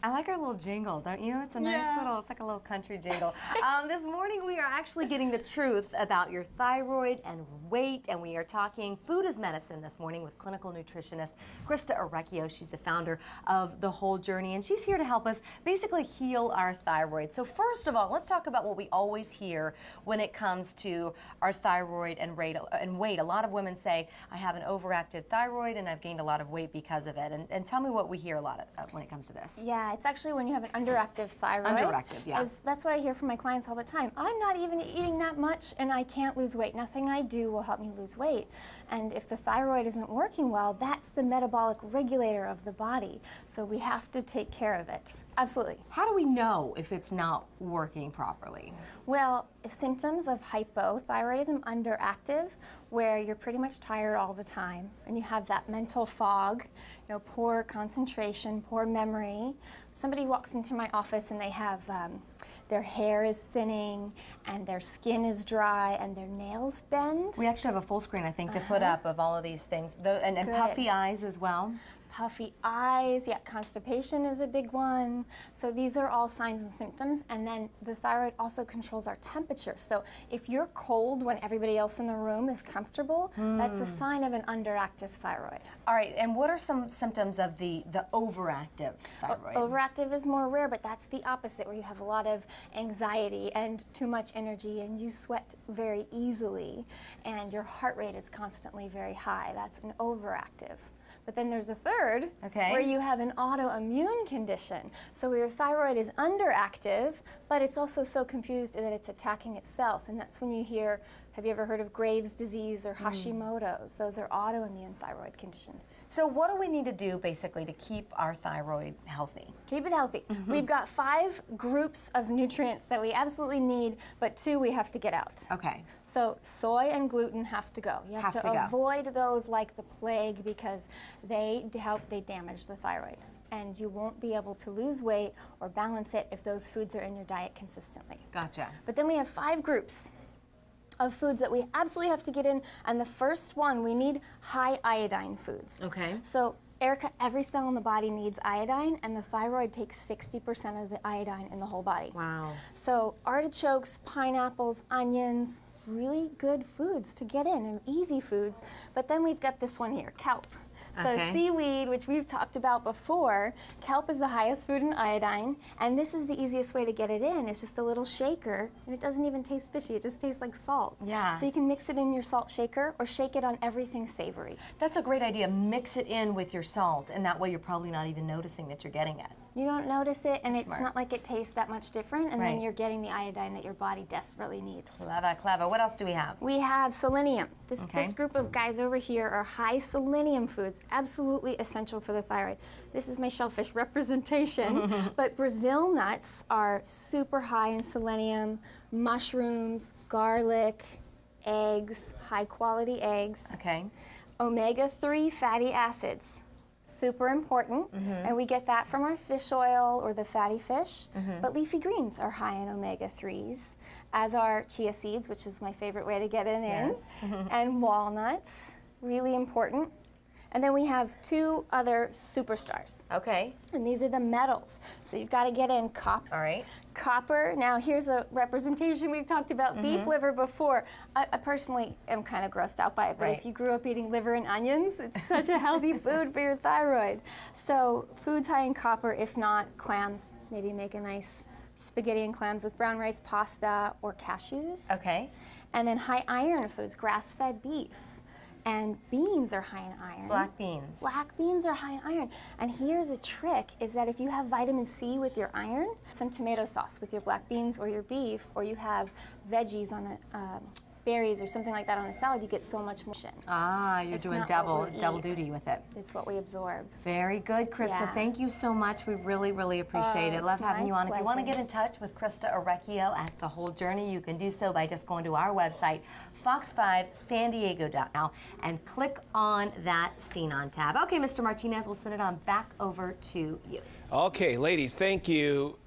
I like our little jingle, don't you? It's a nice little, it's like a little country jingle. This morning we are actually getting the truth about your thyroid and weight, and we are talking food as medicine this morning with clinical nutritionist Christa Orecchio. She's the founder of The Whole Journey, and she's here to help us basically heal our thyroid. So first of all, let's talk about what we always hear when it comes to our thyroid and weight. A lot of women say, I have an overactive thyroid and I've gained a lot of weight because of it. And tell me what we hear a lot of when it comes to this. Yeah, it's actually when you have an underactive thyroid. Underactive, yeah. That's what I hear from my clients all the time. I'm not even eating that much and I can't lose weight. Nothing I do will help me lose weight. And if the thyroid isn't working well, that's the metabolic regulator of the body. So we have to take care of it. Absolutely. How do we know if it's not working properly? Well, symptoms of hypothyroidism, underactive, where you're pretty much tired all the time and you have that mental fog, poor concentration, poor memory. Somebody walks into my office and they have their hair is thinning and their skin is dry and their nails bend. We actually have a full screen, I think, to put up of all of these things. And puffy eyes as well. Puffy eyes, yeah, constipation is a big one. So these are all signs and symptoms. And then the thyroid also controls our temperature. So if you're cold when everybody else in the room is comfortable, that's a sign of an underactive thyroid. All right, and what are some symptoms of the overactive thyroid? Overactive is more rare, but that's the opposite, where you have a lot of anxiety and too much energy and you sweat very easily and your heart rate is constantly very high. That's an overactive. But then there's a third, where you have an autoimmune condition. So where your thyroid is underactive, but it's also so confused that it's attacking itself. And that's when you hear, have you ever heard of Graves' disease or Hashimoto's? Those are autoimmune thyroid conditions. So what do we need to do basically to keep our thyroid healthy? Keep it healthy. We've got 5 groups of nutrients that we absolutely need, but 2 we have to get out. Okay. So soy and gluten have to go. You have to avoid those like the plague because they damage the thyroid. And you won't be able to lose weight or balance it if those foods are in your diet consistently. Gotcha. But then we have 5 groups of foods that we absolutely have to get in, and the first one, we need high iodine foods. Okay. So, Erica, every cell in the body needs iodine, and the thyroid takes 60% of the iodine in the whole body. Wow. So, artichokes, pineapples, onions, really good foods to get in, and easy foods. But then we've got this one here, kelp. So seaweed, which we've talked about before, kelp is the highest food in iodine, and this is the easiest way to get it in. It's just a little shaker, and it doesn't even taste fishy. It just tastes like salt. Yeah. So you can mix it in your salt shaker or shake it on everything savory. That's a great idea. Mix it in with your salt, and that way you're probably not even noticing that you're getting it. You don't notice it, and it's not like it tastes that much different, and then you're getting the iodine that your body desperately needs. Clever, clever. What else do we have? We have selenium. This group of guys over here are high selenium foods, absolutely essential for the thyroid. This is my shellfish representation, but Brazil nuts are super high in selenium, mushrooms, garlic, eggs, high quality eggs. Okay. Omega-3 fatty acids. Super important, and we get that from our fish oil or the fatty fish, but leafy greens are high in omega-3s, as are chia seeds, which is my favorite way to get it in, and walnuts, really important. And then we have 2 other superstars. Okay. And these are the metals. So you've got to get in copper. All right. Copper. Now here's a representation. We've talked about beef liver before. I personally am kind of grossed out by it, but if you grew up eating liver and onions, it's such a healthy food for your thyroid. So foods high in copper, if not clams, maybe make a nice spaghetti and clams with brown rice pasta or cashews. Okay. And then high iron foods, grass-fed beef. And beans are high in iron. Black beans. Black beans are high in iron. And here's a trick, is that if you have vitamin C with your iron, some tomato sauce with your black beans or your beef, or you have veggies on berries or something like that on a salad, you get so much more. Ah, you're doing double duty with it. It's what we absorb. Very good, Christa. Thank you so much. We really, really appreciate it. Love having you on. Pleasure. If you want to get in touch with Christa Orecchio at The Whole Journey, you can do so by just going to our website, fox5sandiego.com, and click on that Scene On tab. Okay, Mr. Martinez, we'll send it on back over to you. Okay, ladies, thank you.